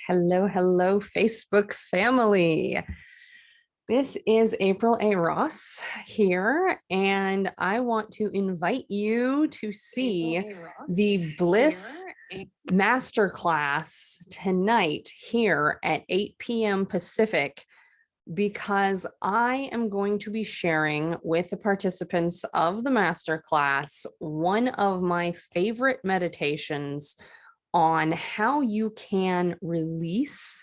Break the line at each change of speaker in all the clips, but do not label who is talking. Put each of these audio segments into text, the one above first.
Hello, hello, Facebook family. This is April A. Ross here, and I want to invite you to see the BLISS Masterclass tonight here at 8 p.m. Pacific, because I am going to be sharing with the participants of the masterclass one of my favorite meditations on how you can release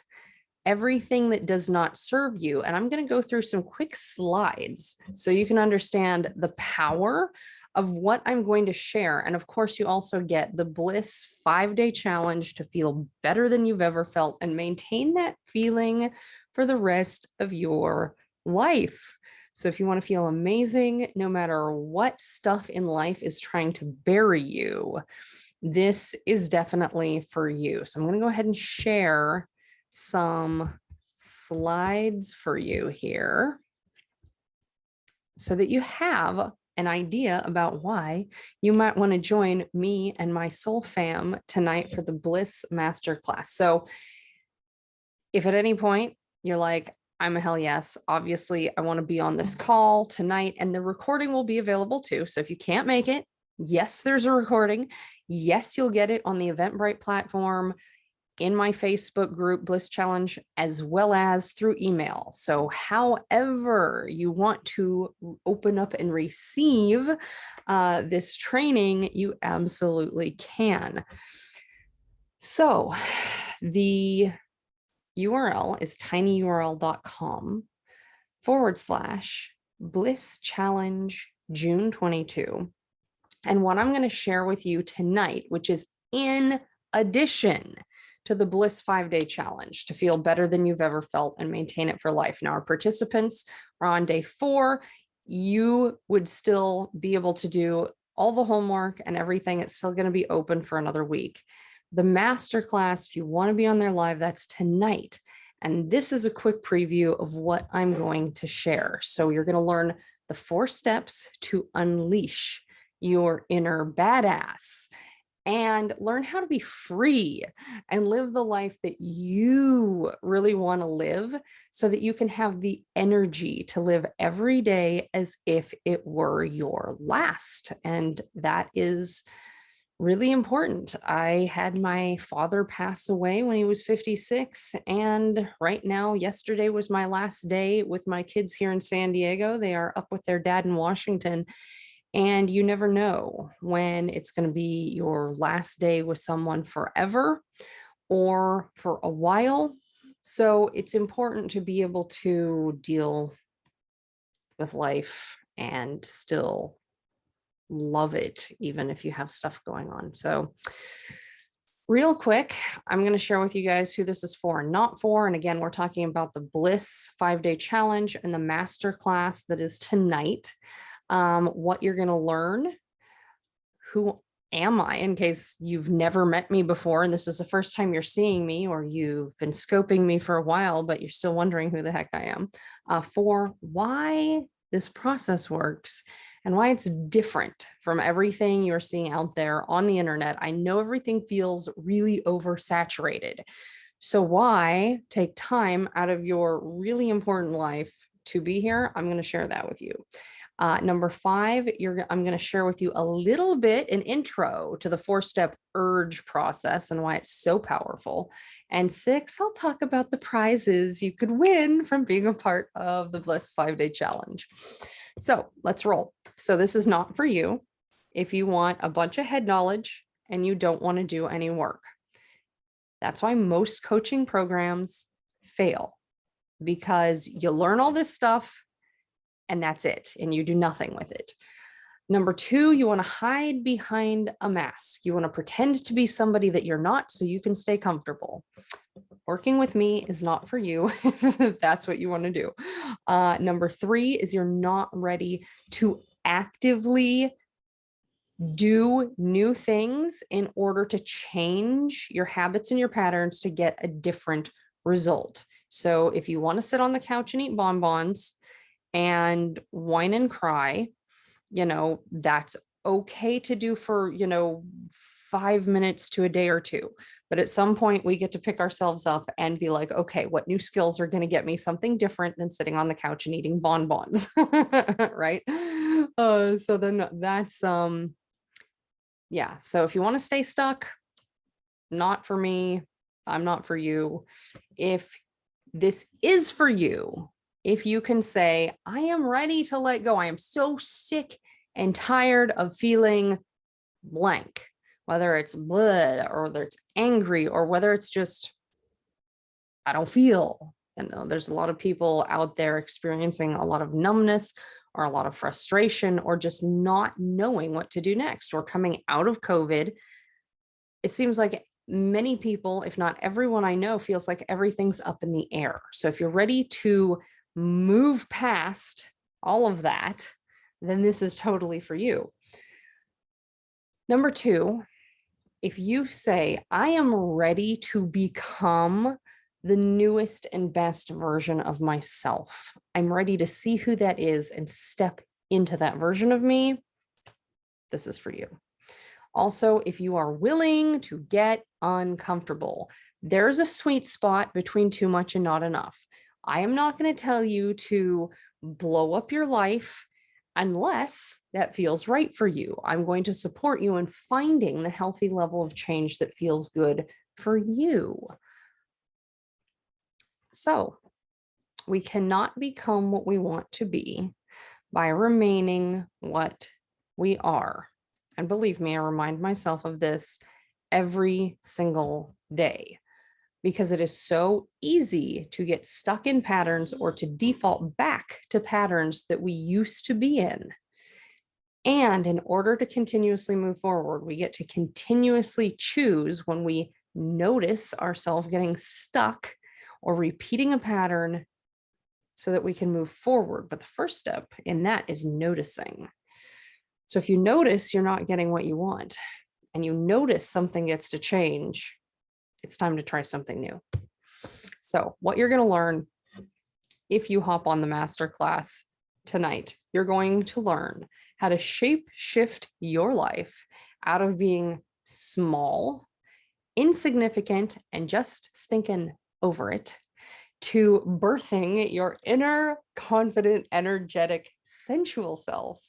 everything that does not serve you. And I'm going to go through some quick slides so you can understand the power of what I'm going to share. And of course, you also get the BLISS 5-day challenge to feel better than you've ever felt and maintain that feeling for the rest of your life. So if you want to feel amazing, no matter what stuff in life is trying to bury you, this is definitely for you. So I'm going to go ahead and share some slides for you here so that you have an idea about why you might want to join me and my soul fam tonight for the BLISS Masterclass. So if at any point you're like, I'm a hell yes, obviously I want to be on this call tonight, and the recording will be available too. So if you can't make it, yes, there's a recording. Yes, you'll get it on the Eventbrite platform, in my Facebook group, Bliss Challenge, as well as through email. So however you want to open up and receive this training, you absolutely can. So the URL is tinyurl.com/Bliss Challenge June 22. And what I'm going to share with you tonight, which is in addition to the BLISS 5-day challenge to feel better than you've ever felt and maintain it for life. Now, our participants are on day 4. You would still be able to do all the homework and everything. It's still going to be open for another week. The masterclass, if you want to be on there live, that's tonight. And this is a quick preview of what I'm going to share. So you're going to learn the 4 steps to unleash your inner badass and learn how to be free and live the life that you really want to live, so that you can have the energy to live every day as if it were your last. And that is really important. I had my father pass away when he was 56. And right now, yesterday was my last day with my kids here in San Diego. They are up with their dad in Washington. And you never know when it's going to be your last day with someone forever or for a while. So it's important to be able to deal with life and still love it, even if you have stuff going on. So real quick, I'm going to share with you guys who this is for and not for. And again, we're talking about the BLISS 5-day challenge and the masterclass that is tonight. What you're going to learn, who am I, in case you've never met me before and this is the first time you're seeing me, or you've been scoping me for a while but you're still wondering who the heck I am, for why this process works and why it's different from everything you're seeing out there on the internet. I know everything feels really oversaturated, so why take time out of your really important life to be here? I'm going to share that with you. Number 5, I'm going to share with you a little bit, an intro to the 4-step urge process and why it's so powerful. And 6, I'll talk about the prizes you could win from being a part of the BLISS 5-day challenge. So let's roll. So this is not for you if you want a bunch of head knowledge and you don't want to do any work. That's why most coaching programs fail, because you learn all this stuff and that's it, and you do nothing with it. Number 2, you want to hide behind a mask. You want to pretend to be somebody that you're not so you can stay comfortable. Working with me is not for you if that's what you want to do. Number 3 is you're not ready to actively do new things in order to change your habits and your patterns to get a different result. So if you want to sit on the couch and eat bonbons and whine and cry, that's okay to do for, 5 minutes to a day or two. But at some point, we get to pick ourselves up and be like, okay, what new skills are going to get me something different than sitting on the couch and eating bonbons, right? So then that's, yeah. So if you want to stay stuck, not for me, I'm not for you. If this is for you, if you can say, I am ready to let go, I am so sick and tired of feeling blank, whether it's blood or whether it's angry or whether it's just, I don't feel. And there's a lot of people out there experiencing a lot of numbness or a lot of frustration or just not knowing what to do next. Or coming out of COVID, it seems like many people, if not everyone I know, feels like everything's up in the air. So if you're ready to move past all of that, then this is totally for you. Number two, if you say, I am ready to become the newest and best version of myself, I'm ready to see who that is and step into that version of me, this is for you. Also, if you are willing to get uncomfortable, there's a sweet spot between too much and not enough. I am not going to tell you to blow up your life unless that feels right for you. I'm going to support you in finding the healthy level of change that feels good for you. So we cannot become what we want to be by remaining what we are. And believe me, I remind myself of this every single day because it is so easy to get stuck in patterns or to default back to patterns that we used to be in. And in order to continuously move forward, we get to continuously choose when we notice ourselves getting stuck or repeating a pattern so that we can move forward. But the first step in that is noticing. So if you notice you're not getting what you want and you notice something gets to change, it's time to try something new. So what you're going to learn if you hop on the masterclass tonight, you're going to learn how to shape shift your life out of being small, insignificant, and just stinking over it to birthing your inner, confident, energetic, sensual self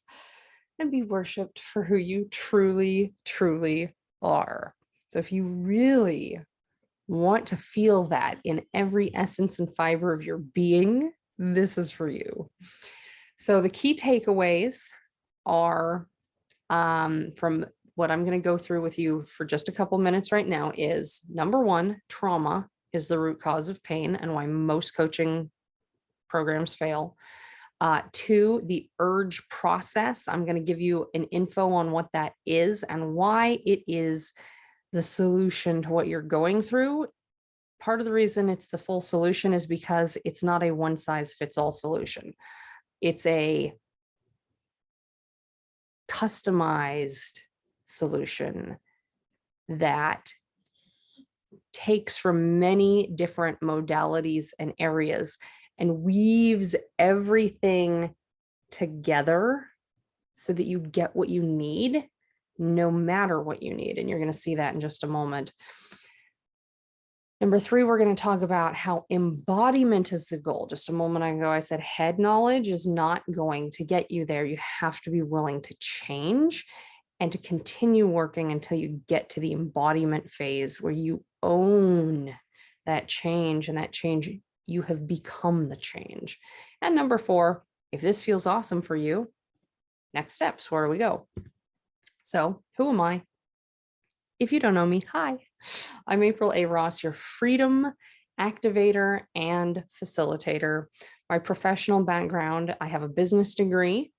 and be worshiped for who you truly, truly are. So if you really want to feel that in every essence and fiber of your being, this is for you. So the key takeaways are from what I'm going to go through with you for just a couple minutes right now is number one, trauma is the root cause of pain and why most coaching programs fail. Two, the urge process. I'm going to give you an info on what that is and why it is the solution to what you're going through. Part of the reason it's the full solution is because it's not a one size fits all solution. It's a customized solution that takes from many different modalities and areas and weaves everything together so that you get what you need, no matter what you need. And you're going to see that in just a moment. Number three, we're going to talk about how embodiment is the goal. Just a moment ago, I said head knowledge is not going to get you there. You have to be willing to change and to continue working until you get to the embodiment phase where you own that change, and that change, you have become the change. And number four, if this feels awesome for you, next steps, where do we go? So who am I? If you don't know me, hi, I'm April A. Ross, your freedom activator and facilitator. My professional background, I have a business degree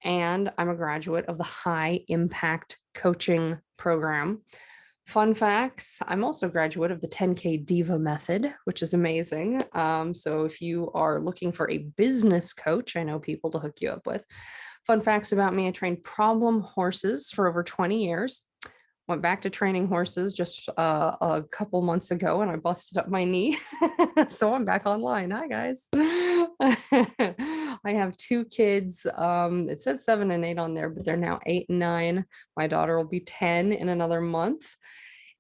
and I'm a graduate of the High Impact Coaching Program. Fun facts, I'm also a graduate of the 10K Diva method, which is amazing. So if you are looking for a business coach, I know people to hook you up with. Fun facts about me, I trained problem horses for over 20 years. Went back to training horses just a couple months ago and I busted up my knee. So I'm back online. Hi, guys. I have two kids. It says 7 and 8 on there, but they're now 8 and 9. My daughter will be 10 in another month.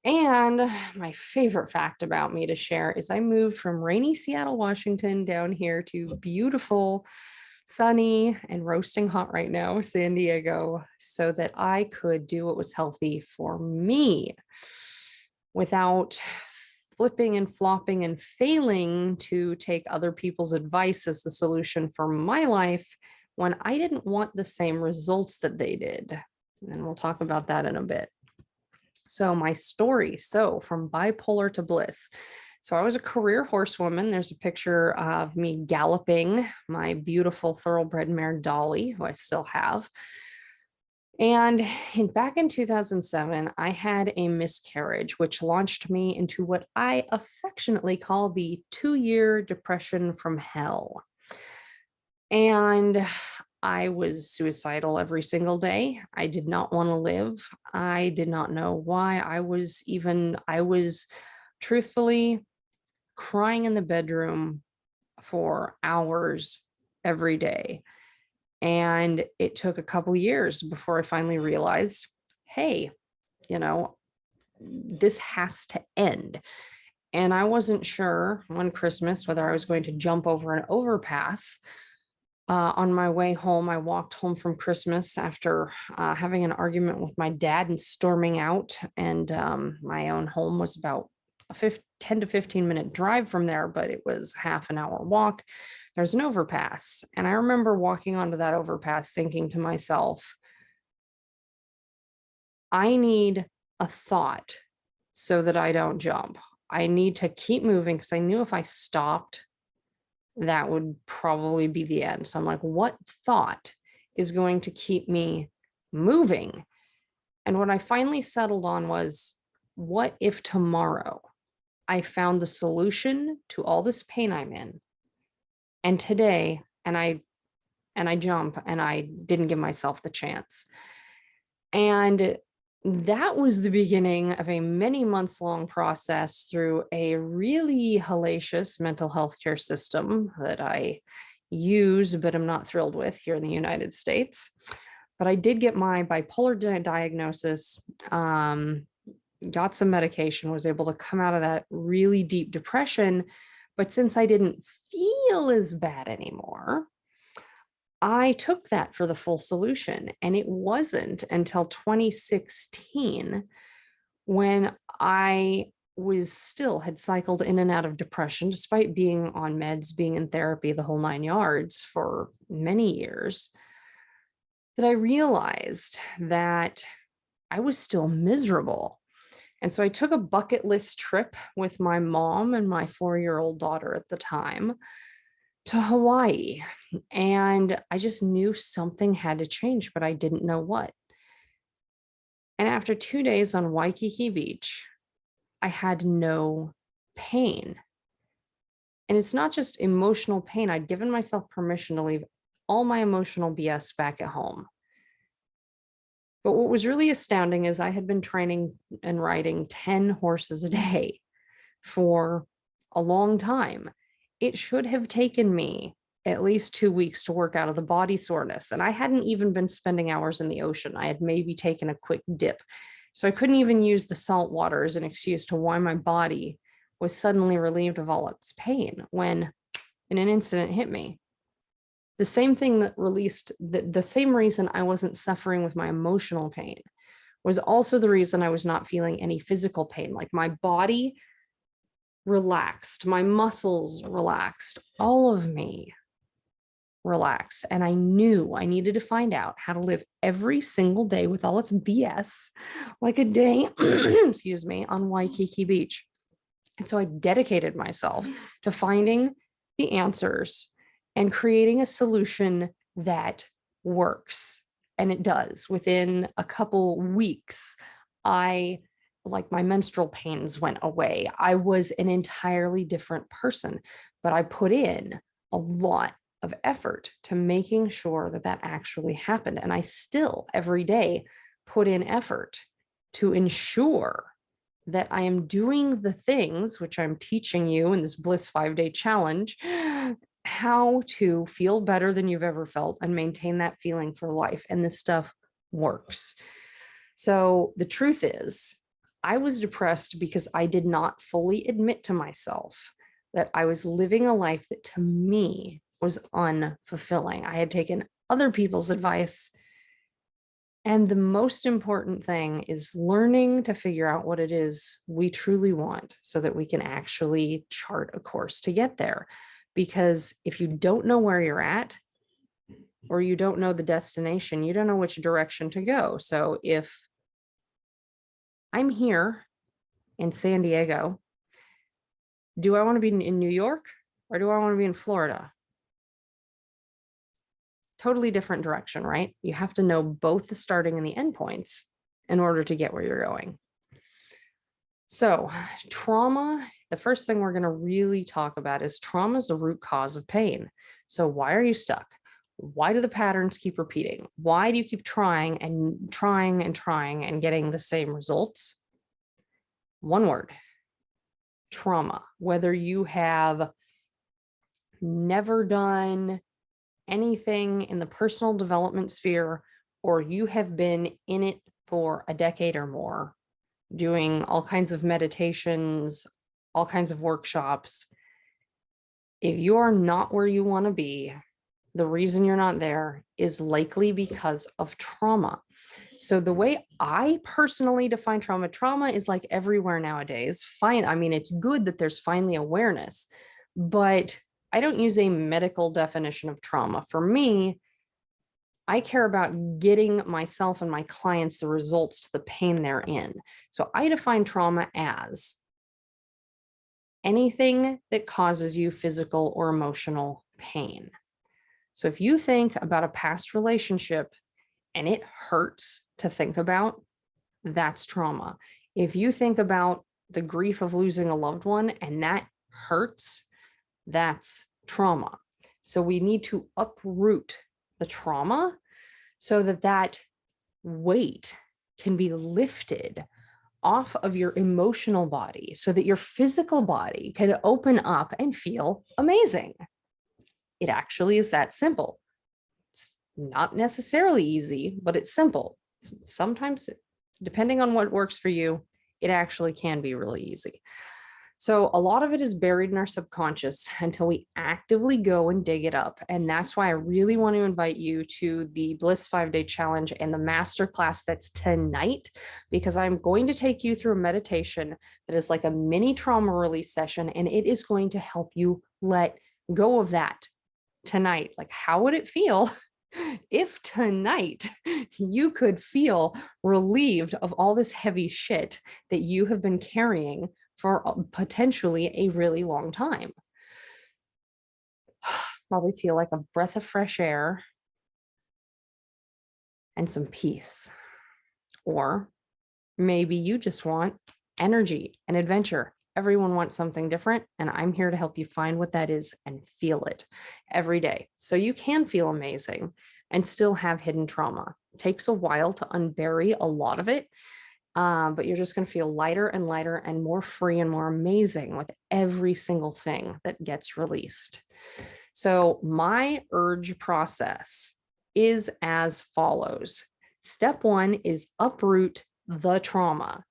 And my favorite fact about me to share is I moved from rainy Seattle, Washington down here to beautiful, sunny, and roasting hot right now, San Diego, so that I could do what was healthy for me without flipping and flopping and failing to take other people's advice as the solution for my life when I didn't want the same results that they did. And we'll talk about that in a bit. So my story, so from bipolar to bliss. So I was a career horsewoman. There's a picture of me galloping my beautiful thoroughbred mare Dolly, who I still have. And back in 2007, I had a miscarriage, which launched me into what I affectionately call the 2-year depression from hell. And I was suicidal every single day. I did not want to live. I did not know why. I was truthfully crying in the bedroom for hours every day. And it took a couple years before I finally realized, hey, this has to end. And I wasn't sure one Christmas whether I was going to jump over an overpass. On my way home, I walked home from Christmas after having an argument with my dad and storming out. And my own home was about a 10 to 15 minute drive from there, but it was half an hour walk. There's an overpass. And I remember walking onto that overpass thinking to myself, I need a thought so that I don't jump. I need to keep moving because I knew if I stopped, that would probably be the end. So I'm like, what thought is going to keep me moving? And what I finally settled on was, what if tomorrow I found the solution to all this pain I'm in? And today, and I jump, and I didn't give myself the chance. And that was the beginning of a many months long process through a really hellacious mental health care system that I use, but I'm not thrilled with here in the United States. But I did get my bipolar diagnosis, got some medication, was able to come out of that really deep depression. But since I didn't feel as bad anymore, I took that for the full solution. And it wasn't until 2016 when I had cycled in and out of depression, despite being on meds, being in therapy, the whole 9 yards for many years, that I realized that I was still miserable. And so I took a bucket list trip with my mom and my 4-year-old daughter at the time to Hawaii. And I just knew something had to change, but I didn't know what. And after 2 days on Waikiki Beach, I had no pain. And it's not just emotional pain. I'd given myself permission to leave all my emotional BS back at home. But what was really astounding is I had been training and riding 10 horses a day for a long time. It should have taken me at least 2 weeks to work out of the body soreness. And I hadn't even been spending hours in the ocean. I had maybe taken a quick dip. So I couldn't even use the salt water as an excuse to why my body was suddenly relieved of all its pain when in an instant it hit me. The same thing that released the same reason I wasn't suffering with my emotional pain was also the reason I was not feeling any physical pain. Like my body relaxed, my muscles relaxed, all of me relaxed. And I knew I needed to find out how to live every single day with all its BS, like a day, excuse me, on Waikiki Beach. And so I dedicated myself to finding the answers and creating a solution that works. And it does. Within a couple weeks, my menstrual pains went away. I was an entirely different person, but I put in a lot of effort to making sure that that actually happened. And I still every day put in effort to ensure that I am doing the things which I'm teaching you in this Bliss 5-day challenge how to feel better than you've ever felt and maintain that feeling for life. And this stuff works. So the truth is, I was depressed because I did not fully admit to myself that I was living a life that to me was unfulfilling. I had taken other people's advice. And the most important thing is learning to figure out what it is we truly want so that we can actually chart a course to get there. Because if you don't know where you're at, or you don't know the destination, you don't know which direction to go. So if I'm here in San Diego, do I want to be in New York or do I want to be in Florida? Totally different direction, right? You have to know both the starting and the end points in order to get where you're going. So trauma, the first thing we're going to really talk about is trauma is the root cause of pain. So why are you stuck? Why do the patterns keep repeating? Why do you keep trying and trying and trying and getting the same results? One word, trauma. Whether you have never done anything in the personal development sphere, or you have been in it for a decade or more, doing all kinds of meditations, all kinds of workshops. If you are not where you want to be, the reason you're not there is likely because of trauma. So the way I personally define trauma is like everywhere nowadays. Fine. I mean, it's good that there's finally awareness, but I don't use a medical definition of trauma. For me, I care about getting myself and my clients the results to the pain they're in. So I define trauma as anything that causes you physical or emotional pain. So if you think about a past relationship and it hurts to think about, that's trauma. If you think about the grief of losing a loved one and that hurts, that's trauma. So we need to uproot the trauma so that that weight can be lifted off of your emotional body so that your physical body can open up and feel amazing. It actually is that simple. It's not necessarily easy, but it's simple. Sometimes, depending on what works for you, it actually can be really easy. So a lot of it is buried in our subconscious until we actively go and dig it up. And that's why I really want to invite you to the BLISS 5-day challenge and the masterclass that's tonight, because I'm going to take you through a meditation that is like a mini trauma release session, and it is going to help you let go of that tonight. Like, how would it feel if tonight you could feel relieved of all this heavy shit that you have been carrying for potentially a really long time? Probably feel like a breath of fresh air and some peace. Or maybe you just want energy and adventure. Everyone wants something different, and I'm here to help you find what that is and feel it every day. So you can feel amazing and still have hidden trauma. It takes a while to unbury a lot of it. But you're just going to feel lighter and lighter and more free and more amazing with every single thing that gets released. So my urge process is as follows. Step one is uproot the trauma.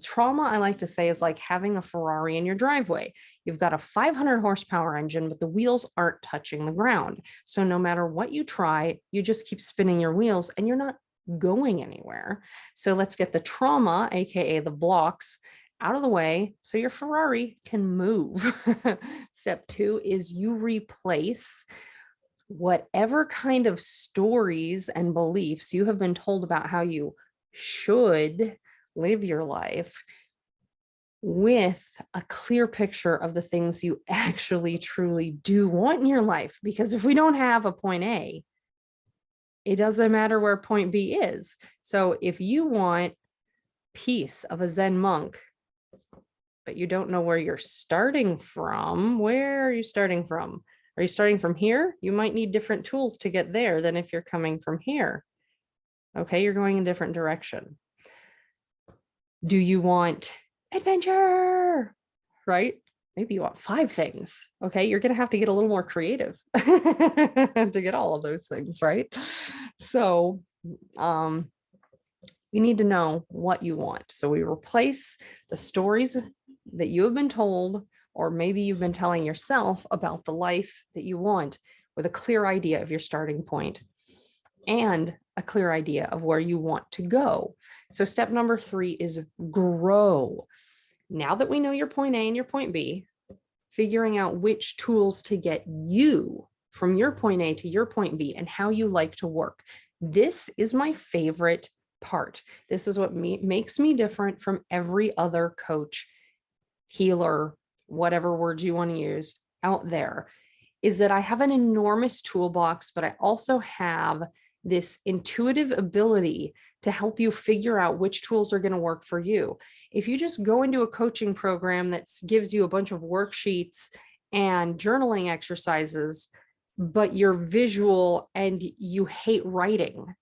Trauma, I like to say, is like having a Ferrari in your driveway. You've got a 500 horsepower engine, but the wheels aren't touching the ground. So no matter what you try, you just keep spinning your wheels and you're not going anywhere. So let's get the trauma, aka the blocks, out of the way so your Ferrari can move. Step two is you replace whatever kind of stories and beliefs you have been told about how you should live your life with a clear picture of the things you actually truly do want in your life. Because if we don't have a point A, it doesn't matter where point B is. So if you want peace of a Zen monk, but you don't know where you're starting from, where are you starting from? Are you starting from here? You might need different tools to get there than if you're coming from here. Okay, you're going in a different direction. Do you want adventure? Right? maybe you want 5 things. Okay. You're going to have to get a little more creative to get all of those things, right? So, you need to know what you want. So we replace the stories that you have been told, or maybe you've been telling yourself about the life that you want, with a clear idea of your starting point and a clear idea of where you want to go. So step number 3 is grow. Now that we know your point A and your point B, figuring out which tools to get you from your point A to your point B and how you like to work. This is my favorite part. This is what makes me different from every other coach, healer, whatever words you want to use out there, is that I have an enormous toolbox, but I also have this intuitive ability to help you figure out which tools are going to work for you. If you just go into a coaching program that gives you a bunch of worksheets and journaling exercises, but you're visual and you hate writing,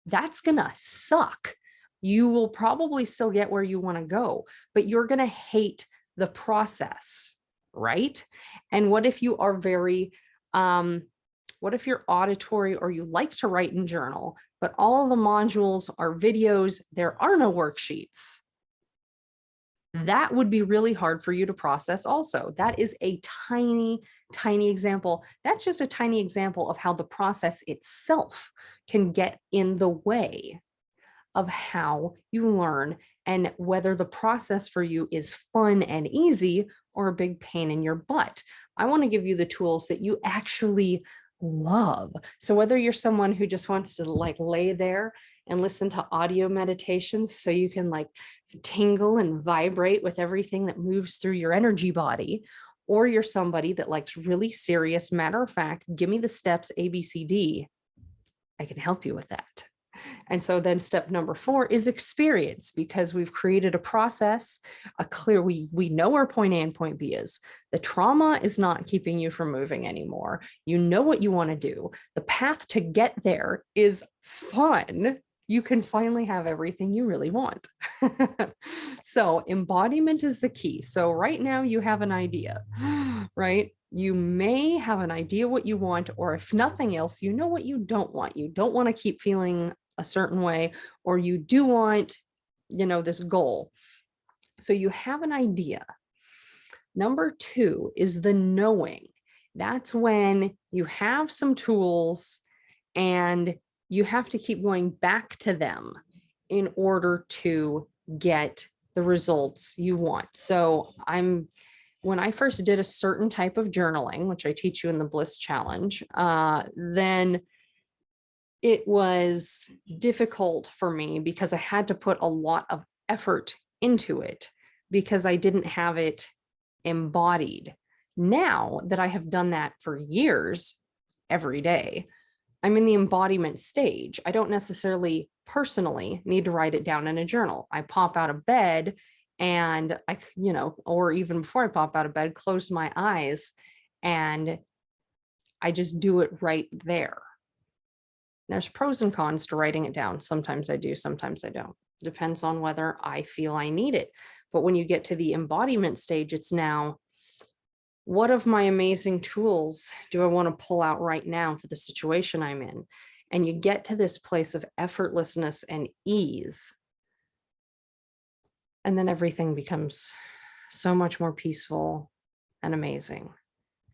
that's going to suck. You will probably still get where you want to go, but you're going to hate the process, right? And what if you are what if you're auditory or you like to write and journal, but all of the modules are videos, there are no worksheets? That would be really hard for you to process also. That is a tiny, tiny example. That's just a tiny example of how the process itself can get in the way of how you learn and whether the process for you is fun and easy or a big pain in your butt. I want to give you the tools that you actually love. So whether you're someone who just wants to like lay there and listen to audio meditations so you can like tingle and vibrate with everything that moves through your energy body, or you're somebody that likes really serious, matter of fact, give me the steps ABCD, I can help you with that. And so then step number 4 is experience, because we've created a process, we know where point A and point B is. The trauma is not keeping you from moving anymore. You know what you want to do. The path to get there is fun. You can finally have everything you really want. So embodiment is the key. So right now you have an idea, right? You may have an idea what you want, or if nothing else, you know what you don't want. You don't want to keep feeling a certain way, or you do want, this goal. So you have an idea. Number 2 is the knowing. That's when you have some tools and you have to keep going back to them in order to get the results you want. So when I first did a certain type of journaling, which I teach you in the BLISS Challenge, then it was difficult for me because I had to put a lot of effort into it because I didn't have it embodied. Now that I have done that for years, every day, I'm in the embodiment stage. I don't necessarily personally need to write it down in a journal. I pop out of bed and or even before I pop out of bed, close my eyes and I just do it right there. There's pros and cons to writing it down. Sometimes I do, sometimes I don't. Depends on whether I feel I need it. But when you get to the embodiment stage, it's now, what of my amazing tools do I want to pull out right now for the situation I'm in? And you get to this place of effortlessness and ease. And then everything becomes so much more peaceful and amazing.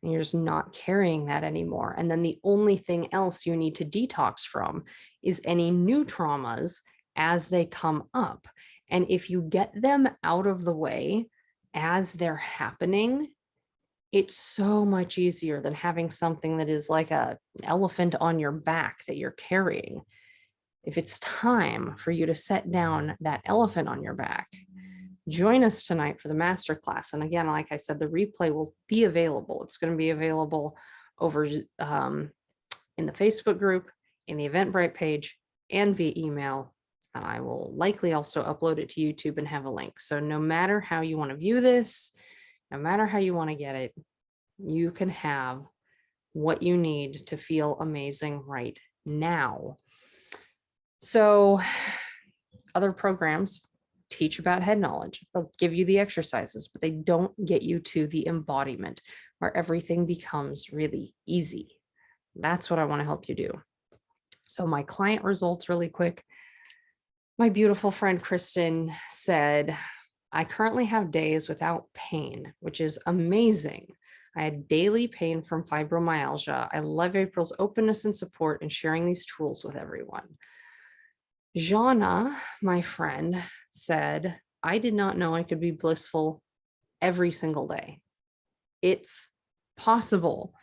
And you're just not carrying that anymore. And then the only thing else you need to detox from is any new traumas as they come up. And if you get them out of the way as they're happening, it's so much easier than having something that is like an elephant on your back that you're carrying. If it's time for you to set down that elephant on your back, join us tonight for the masterclass. And again, like I said, the replay will be available. It's going to be available over in the Facebook group, in the Eventbrite page, and via email. And I will likely also upload it to YouTube and have a link. So no matter how you want to view this, no matter how you want to get it, you can have what you need to feel amazing right now. So other programs teach about head knowledge. They'll give you the exercises, but they don't get you to the embodiment where everything becomes really easy. That's what I want to help you do. So my client results really quick. My beautiful friend Kristen said, I currently have days without pain, which is amazing. I had daily pain from fibromyalgia. I love April's openness and support and sharing these tools with everyone. Jana, my friend, said, I did not know I could be blissful every single day. It's possible.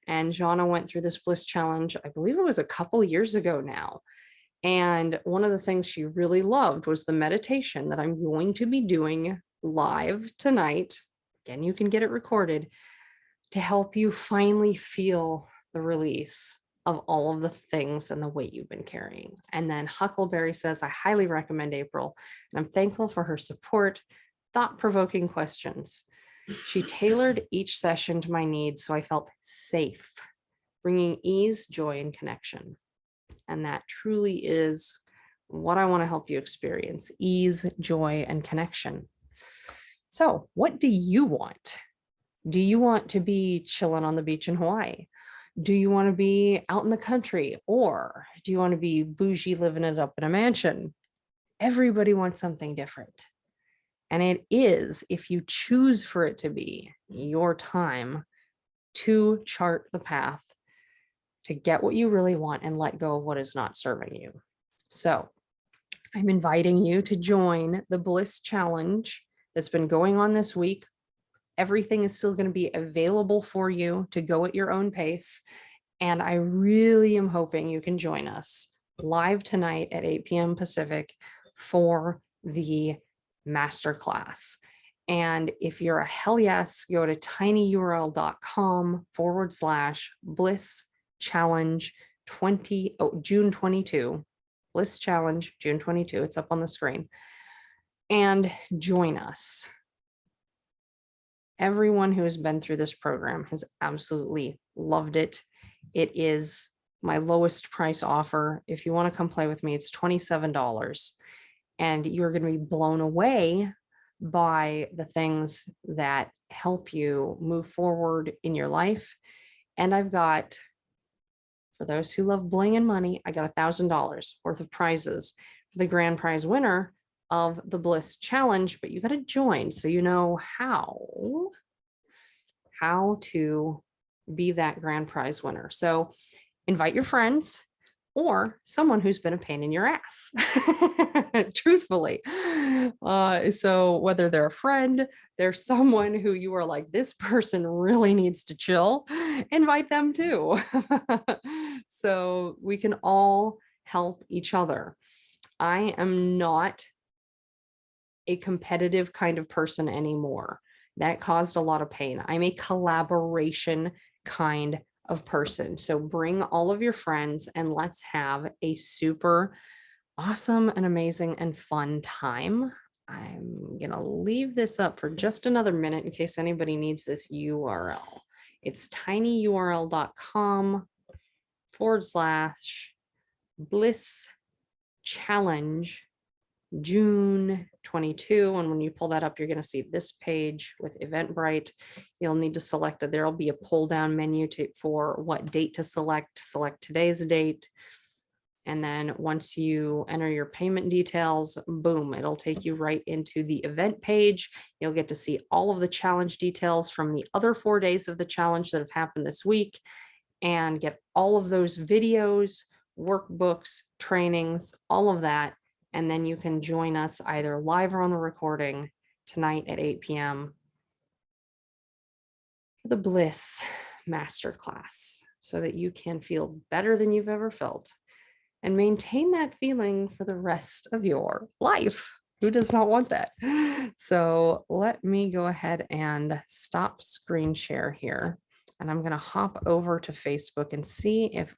And Jana went through this bliss challenge, I believe it was a couple years ago now. And one of the things she really loved was the meditation that I'm going to be doing live tonight. Again, you can get it recorded to help you finally feel the release of all of the things and the weight you've been carrying. And then Huckleberry says, I highly recommend April, and I'm thankful for her support, thought-provoking questions. She tailored each session to my needs, so I felt safe, bringing ease, joy, and connection. And that truly is what I want to help you experience: ease, joy, and connection. So what do you want? Do you want to be chilling on the beach in Hawaii? Do you want to be out in the country? Or do you want to be bougie living it up in a mansion? Everybody wants something different. And it is, if you choose for it to be, your time to chart the path to get what you really want and let go of what is not serving you. So I'm inviting you to join the Bliss Challenge that's been going on this week. Everything is still going to be available for you to go at your own pace. And I really am hoping you can join us live tonight at 8 p.m. Pacific for the masterclass. And if you're a hell yes, go to tinyurl.com/bliss challenge June 22, Bliss Challenge June 22. It's up on the screen. And join us. Everyone who has been through this program has absolutely loved it. It is my lowest price offer. If you want to come play with me, it's $27. And you're going to be blown away by the things that help you move forward in your life. And I've got, for those who love bling and money, I got $1,000 worth of prizes for the grand prize winner of the Bliss Challenge, but you got to join so you know how to be that grand prize winner. So invite your friends or someone who's been a pain in your ass, truthfully. So whether they're a friend, they're someone who you are like, this person really needs to chill, invite them too. So we can all help each other. I am not a competitive kind of person anymore. That caused a lot of pain. I'm a collaboration kind of person. So bring all of your friends and let's have a super awesome and amazing and fun time. I'm going to leave this up for just another minute in case anybody needs this URL. It's tinyurl.com/bliss challenge June 22. And when you pull that up, you're going to see this page with Eventbrite. You'll need to select it. There'll be a pull down menu for what date to select today's date. And then once you enter your payment details, boom, it'll take you right into the event page. You'll get to see all of the challenge details from the other 4 days of the challenge that have happened this week and get all of those videos, workbooks, trainings, all of that. And then you can join us either live or on the recording tonight at 8 p.m. for the Bliss Masterclass so that you can feel better than you've ever felt and maintain that feeling for the rest of your life. Who does not want that? So let me go ahead and stop screen share here. And I'm going to hop over to Facebook and see if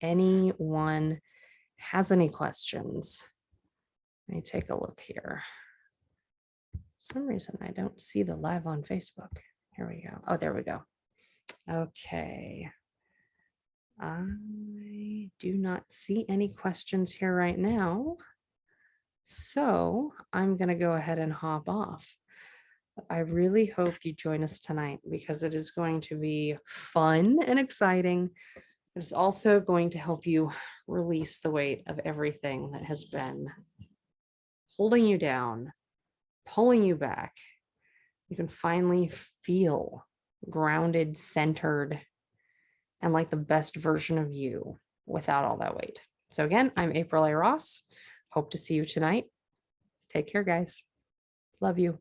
anyone has any questions. Let me take a look here. For some reason, I don't see the live on Facebook. Here we go. Oh, there we go. Okay. I do not see any questions here right now. So I'm going to go ahead and hop off. I really hope you join us tonight because it is going to be fun and exciting. It's also going to help you release the weight of everything that has been holding you down, pulling you back. You can finally feel grounded, centered, and like the best version of you without all that weight. So again, I'm April A. Ross. Hope to see you tonight. Take care, guys. Love you.